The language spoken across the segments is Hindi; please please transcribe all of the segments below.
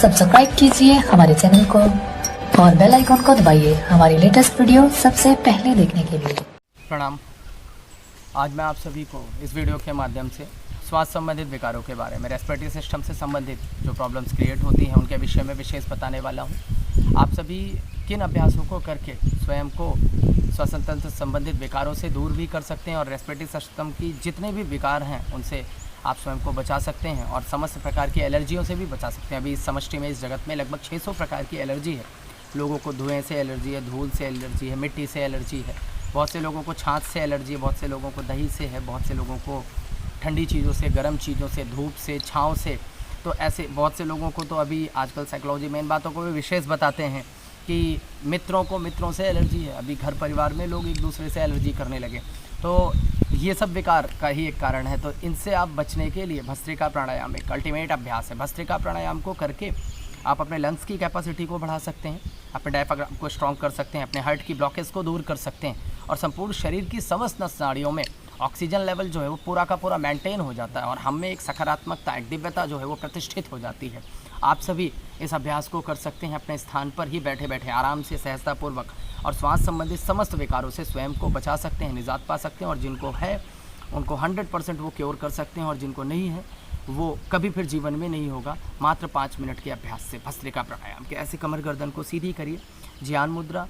सब्सक्राइब कीजिए हमारे चैनल को और बेल आइकॉन को दबाइए हमारी लेटेस्ट वीडियो सबसे पहले देखने के लिए। प्रणाम। आज मैं आप सभी को इस वीडियो के माध्यम से श्वास संबंधित विकारों के बारे में, रेस्पिरेटरी सिस्टम से संबंधित जो प्रॉब्लम्स क्रिएट होती हैं उनके विषय में विशेष बताने वाला हूं। आप सभी किन अभ्यासों को करके स्वयं को श्वसन तंत्र संबंधित विकारों से दूर भी कर सकते हैं और रेस्पिरेटरी सिस्टम की जितने भी विकार हैं उनसे आप स्वयं को बचा सकते हैं और समस्त प्रकार की एलर्जियों से भी बचा सकते हैं। अभी इस समष्टि में, इस जगत में लगभग 600 प्रकार की एलर्जी है। लोगों को धुएं से एलर्जी है, धूल से एलर्जी है, मिट्टी से एलर्जी है, बहुत से लोगों को छाछ से एलर्जी है, बहुत से लोगों को दही से है, बहुत से लोगों को ठंडी चीज़ों से, गर्म चीज़ों से, धूप से, छाँव से। तो ऐसे बहुत से लोगों को तो अभी आजकल साइकोलॉजी में इन बातों को भी विशेष बताते हैं कि मित्रों को मित्रों से एलर्जी है। अभी घर परिवार में लोग एक दूसरे से एलर्जी करने लगे। तो ये सब विकार का ही एक कारण है। तो इनसे आप बचने के लिए भस्त्रिका प्राणायाम एक अल्टीमेट अभ्यास है। भस्त्रिका प्राणायाम को करके आप अपने लंग्स की कैपेसिटी को बढ़ा सकते हैं, अपने डायफ्राम को स्ट्रॉन्ग कर सकते हैं, अपने हार्ट की ब्लॉकेज को दूर कर सकते हैं और संपूर्ण शरीर की समस्त नस नाड़ियों में ऑक्सीजन लेवल जो है वो पूरा का पूरा मेंटेन हो जाता है और हम में एक सकारात्मकता, एक दिव्यता जो है वो प्रतिष्ठित हो जाती है। आप सभी इस अभ्यास को कर सकते हैं अपने स्थान पर ही बैठे बैठे आराम से, सहजतापूर्वक, और श्वास संबंधित समस्त विकारों से स्वयं को बचा सकते हैं, निजात पा सकते हैं और जिनको है उनको 100% वो क्योर कर सकते हैं और जिनको नहीं है वो कभी फिर जीवन में नहीं होगा। मात्र 5 मिनट के अभ्यास से भस्त्रिका प्राणायाम के ऐसे कमर गर्दन को सीधी करिए। ज्ञान मुद्रा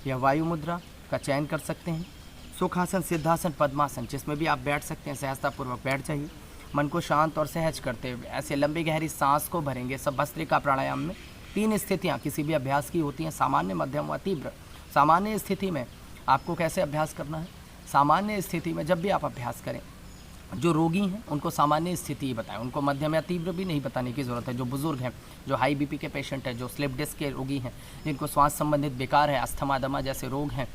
या वायु मुद्रा का चयन कर सकते हैं। सुखासन, सिद्धासन, पद्मासन, जिसमें भी आप बैठ सकते हैं, सहजतापूर्वक बैठ जाइए। मन को शांत और सहज करते हुए ऐसे लंबी गहरी सांस को भरेंगे। सब भस्त्रिका प्राणायाम में 3 स्थितियाँ किसी भी अभ्यास की होती हैं, सामान्य, मध्यम व तीव्र। सामान्य स्थिति में आपको कैसे अभ्यास करना है? सामान्य स्थिति में जब भी आप अभ्यास करें, जो रोगी हैं उनको सामान्य स्थिति बताएं, उनको मध्यम या तीव्र भी नहीं बताने की ज़रूरत है। जो बुजुर्ग हैं, जो हाई बीपी के पेशेंट हैं, जो स्लिप डिस्क के रोगी हैं, जिनको श्वास संबंधित विकार है, अस्थमा, दमा जैसे रोग हैं,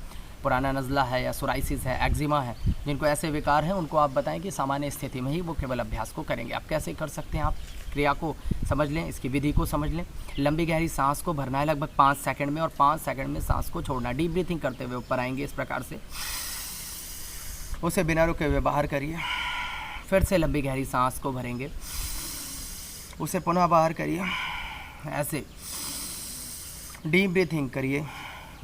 पुराना नज़ला है या सोराइसिस है, एक्जिमा है, जिनको ऐसे विकार हैं उनको आप बताएं कि सामान्य स्थिति में ही वो केवल अभ्यास को करेंगे। आप कैसे कर सकते हैं? आप क्रिया को समझ लें, इसकी विधि को समझ लें। लंबी गहरी सांस को भरना है लगभग 5 सेकंड में और 5 सेकंड में सांस को छोड़ना। डीप ब्रीथिंग करते हुए ऊपर आएंगे इस प्रकार से, उसे बिना रुके हुए बाहर करिए। फिर से लंबी गहरी सांस को भरेंगे, उसे पुनः बाहर करिए। ऐसे डीप ब्रीथिंग करिए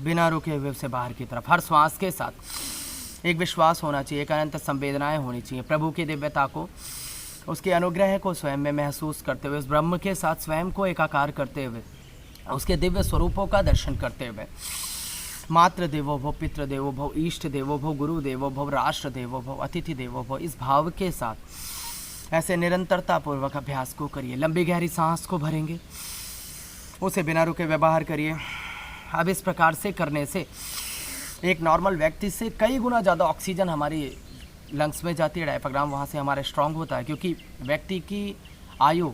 बिना रुके हुए उसे बाहर की तरफ। हर श्वास के साथ एक विश्वास होना चाहिए, एक अनंत संवेदनाएं होनी चाहिए। प्रभु की दिव्यता को, उसके अनुग्रह को स्वयं में महसूस करते हुए, उस ब्रह्म के साथ स्वयं को एकाकार करते हुए, उसके दिव्य स्वरूपों का दर्शन करते हुए, मातृ देवो भव, पितृ देवो भव, इष्ट देवो भव, गुरु देवो भव, राष्ट्र देवो भव, अतिथि देवो भव, इस भाव के साथ ऐसे निरंतरता पूर्वक अभ्यास को करिए। लंबी गहरी सांस को भरेंगे, उसे बिना रुके हुए बाहर करिए। अब इस प्रकार से करने से एक नॉर्मल व्यक्ति से कई गुना ज़्यादा ऑक्सीजन हमारी लंग्स में जाती है। डायफ्राम वहाँ से हमारे स्ट्रॉन्ग होता है, क्योंकि व्यक्ति की आयु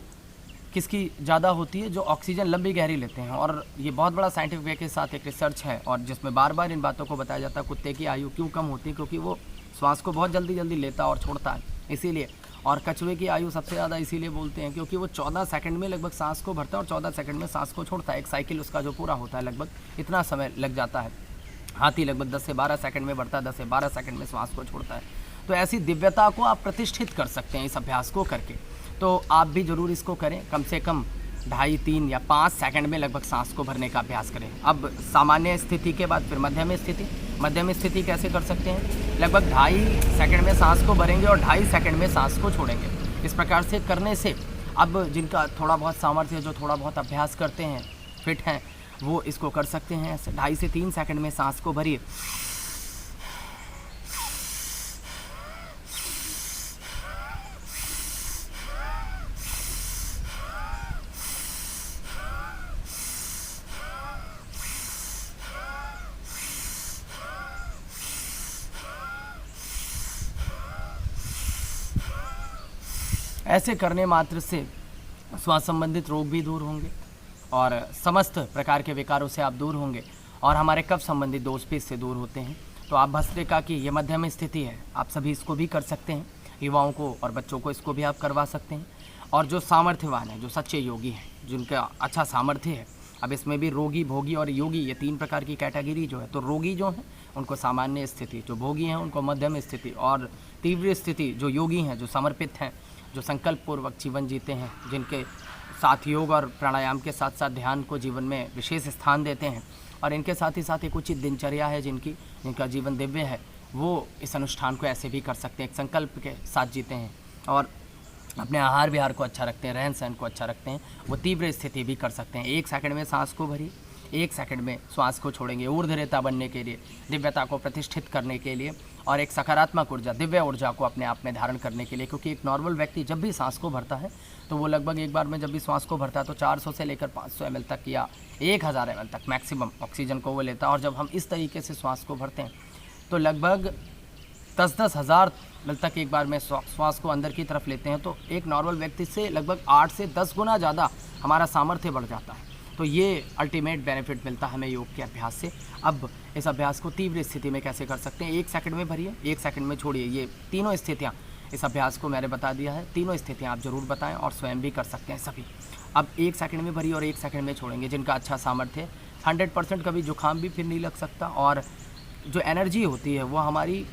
किसकी ज़्यादा होती है? जो ऑक्सीजन लंबी गहरी लेते हैं। और ये बहुत बड़ा साइंटिफिक वे के साथ एक रिसर्च है और जिसमें बार बार इन बातों को बताया जाता है। कुत्ते की आयु क्यों कम होती है? क्योंकि वो श्वास को बहुत जल्दी जल्दी लेता और छोड़ता है, इसीलिए। और कछुए की आयु सबसे ज़्यादा इसीलिए बोलते हैं क्योंकि वो 14 सेकंड में लगभग सांस को भरता है और 14 सेकंड में सांस को छोड़ता है। एक साइकिल उसका जो पूरा होता है लगभग इतना समय लग जाता है। हाथी लगभग 10 से 12 सेकंड में बढ़ता है, 10 से 12 सेकंड में सांस को छोड़ता है। तो ऐसी दिव्यता को आप प्रतिष्ठित कर सकते हैं इस अभ्यास को करके। तो आप भी ज़रूर इसको करें। कम से कम 2.5, 3 या 5 सेकंड में लगभग सांस को भरने का अभ्यास करें। अब सामान्य स्थिति के बाद फिर मध्यम स्थिति। मध्यम स्थिति कैसे कर सकते हैं? लगभग 2.5 सेकंड में सांस को भरेंगे और 2.5 सेकंड में सांस को छोड़ेंगे। इस प्रकार से करने से अब जिनका थोड़ा बहुत सामर्थ्य, जो थोड़ा बहुत अभ्यास करते हैं, फिट हैं, वो इसको कर सकते हैं। ऐसे 2.5 से 3 सेकंड में सांस को भरिए। ऐसे करने मात्र से श्वास संबंधित रोग भी दूर होंगे और समस्त प्रकार के विकारों से आप दूर होंगे और हमारे कफ संबंधित दोष भी इससे दूर होते हैं। तो आप भस्त्रिका की ये मध्यम स्थिति है, आप सभी इसको भी कर सकते हैं। युवाओं को और बच्चों को इसको भी आप करवा सकते हैं। और जो सामर्थ्यवान है, जो सच्चे योगी हैं, जिनका अच्छा सामर्थ्य है, अब इसमें भी रोगी, भोगी और योगी, ये 3 प्रकार की कैटेगरी जो है। तो रोगी जो हैं उनको सामान्य स्थिति, जो भोगी हैं उनको मध्यम स्थिति और तीव्र स्थिति जो योगी हैं, जो समर्पित हैं, जो संकल्प पूर्वक जीवन जीते हैं, जिनके साथ योग और प्राणायाम के साथ साथ ध्यान को जीवन में विशेष स्थान देते हैं और इनके साथ ही साथ एक उचित दिनचर्या है जिनका जीवन दिव्य है, वो इस अनुष्ठान को ऐसे भी कर सकते हैं, एक संकल्प के साथ जीते हैं और अपने आहार विहार को अच्छा रखते हैं, रहन सहन को अच्छा रखते हैं, वो तीव्र स्थिति भी कर सकते हैं। 1 सेकंड में सांस को भरिए, 1 सेकंड में श्वास को छोड़ेंगे, ऊर्ध्वरेता बनने के लिए, दिव्यता को प्रतिष्ठित करने के लिए और एक सकारात्मक ऊर्जा, दिव्य ऊर्जा को अपने आप में धारण करने के लिए। क्योंकि एक नॉर्मल व्यक्ति जब भी सांस को भरता है तो वो लगभग एक बार में जब भी श्वास को भरता है तो 400 से लेकर 500 ml तक या 1000 ml तक मैक्सिमम ऑक्सीजन को वो लेता है। और जब हम इस तरीके से श्वास को भरते हैं तो लगभग 10-10 हज़ार ml तक एक बार में श्वास को अंदर की तरफ लेते हैं, तो एक नॉर्मल व्यक्ति से लगभग 8 से 10 गुना ज़्यादा हमारा सामर्थ्य बढ़ जाता है। तो ये अल्टीमेट बेनिफिट मिलता है हमें योग के अभ्यास से। अब इस अभ्यास को तीव्र स्थिति में कैसे कर सकते हैं? 1 सेकंड में भरिए, 1 सेकंड में छोड़िए। ये तीनों स्थितियाँ इस अभ्यास को मैंने बता दिया है, तीनों स्थितियाँ आप ज़रूर बताएं और स्वयं भी कर सकते हैं सभी। अब 1 सेकंड में भरिए और 1 सेकंड में छोड़ेंगे। जिनका अच्छा सामर्थ्य है 100% कभी जुकाम भी फिर नहीं लग सकता और जो एनर्जी होती है वो हमारी,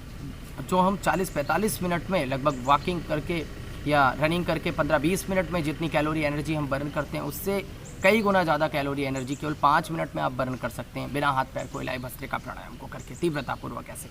जो हम 40-45 मिनट में लगभग वॉकिंग करके या रनिंग करके 15-20 मिनट में जितनी कैलोरी एनर्जी हम बर्न करते हैं उससे कई गुना ज़्यादा कैलोरी एनर्जी केवल 5 मिनट में आप बर्न कर सकते हैं बिना हाथ पैर को हिलाए भस्त्रिका प्राणायाम को करके तीव्रतापूर्वक ऐसे।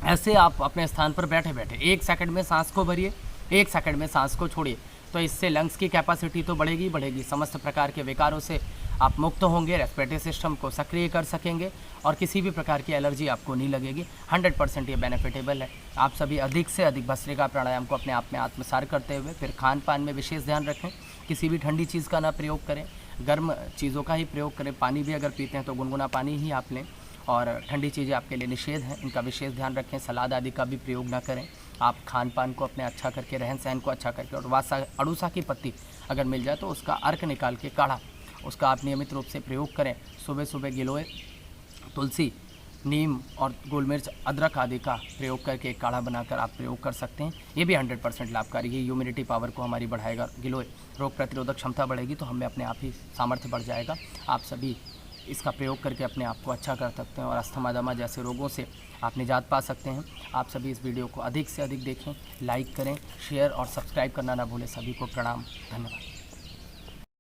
ऐसे आप अपने स्थान पर बैठे बैठे 1 सेकंड में सांस को भरिए, 1 सेकंड में सांस को छोड़िए। तो इससे लंग्स की कैपेसिटी तो बढ़ेगी बढ़ेगी, समस्त प्रकार के विकारों से आप मुक्त होंगे, रेस्पिरेटरी सिस्टम को सक्रिय कर सकेंगे और किसी भी प्रकार की एलर्जी आपको नहीं लगेगी। 100% ये बेनिफिटेबल है। आप सभी अधिक से अधिक भस्त्रिका प्राणायाम को अपने आप में आत्मसात करते हुए फिर खान पान में विशेष ध्यान रखें। किसी भी ठंडी चीज़ का ना प्रयोग करें, गर्म चीज़ों का ही प्रयोग करें। पानी भी अगर पीते हैं तो गुनगुना पानी ही आप लें और ठंडी चीज़ें आपके लिए निषेध हैं, इनका विशेष ध्यान रखें। सलाद आदि का भी प्रयोग ना करें। आप खान पान को अपने अच्छा करके, रहन सहन को अच्छा करके और वासा अड़ूसा की पत्ती अगर मिल जाए तो उसका अर्क निकाल के काढ़ा उसका आप नियमित रूप से प्रयोग करें। सुबह सुबह गिलोय, तुलसी, नीम और गोल मिर्च, अदरक आदि का प्रयोग करके एक काढ़ा बनाकर आप प्रयोग कर सकते हैं। ये भी 100% लाभकारी है। ह्यूमिडिटी पावर को हमारी बढ़ाएगा गिलोय, रोग प्रतिरोधक क्षमता बढ़ेगी तो हमें अपने आप ही सामर्थ्य बढ़ जाएगा। आप सभी इसका प्रयोग करके अपने आप को अच्छा कर सकते हैं और अस्थमा दमा जैसे रोगों से आप निजात पा सकते हैं। आप सभी इस वीडियो को अधिक से अधिक देखें, लाइक करें, शेयर और सब्सक्राइब करना ना भूलें। सभी को प्रणाम, धन्यवाद।